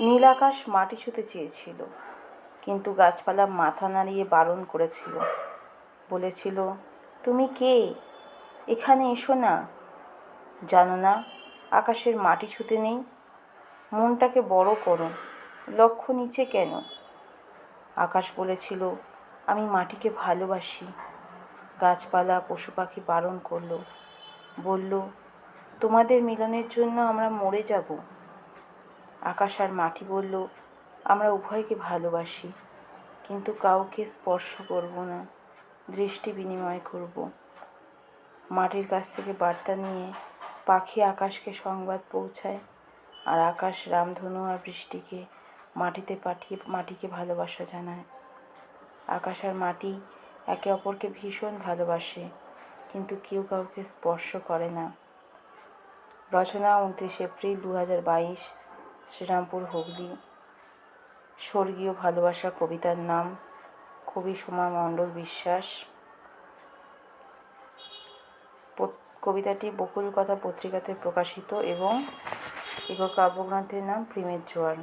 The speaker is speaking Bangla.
নীল আকাশ মাটি ছুঁতে চেয়েছিল, কিন্তু গাছপালা মাথা নাড়িয়ে বারণ করেছিল। বলেছিল, তুমি কে? এখানে এসো না। জানো না আকাশের মাটি ছুঁতে নেই? মনটাকে বড় করো, লক্ষ্য নিচে কেন? আকাশ বলেছিল, আমি মাটিকে ভালোবাসি। গাছপালা পশু পাখি বারণ করলো, বলল, তোমাদের মিলনের জন্য আমরা মরে যাব। আকাশ আর মাটি বলল, আমরা উভয়কে ভালোবাসি, কিন্তু কাউকে স্পর্শ করব না, দৃষ্টি বিনিময় করব। মাটির কাছ থেকে বার্তা নিয়ে পাখি আকাশকে সংবাদ পৌঁছায়, আর আকাশ রামধনু আর বৃষ্টিকে মাটিতে পাঠিয়ে মাটিকে ভালোবাসা জানায়। আকাশ আর মাটি একে অপরকে ভীষণ ভালোবাসে, কিন্তু কেউ কাউকে স্পর্শ করে না। রচনা 29 এপ্রিল 2022, শ্রীরামপুর, হুগলি। স্বর্গীয় ভালোবাসা কবিতার নাম কবি সোমা মণ্ডল বিশ্বাস। কবিতাটি বকুল কথা পত্রিকাতে প্রকাশিত এবং একক কাব্যগ্রন্থের নাম প্রেমের জোয়ার।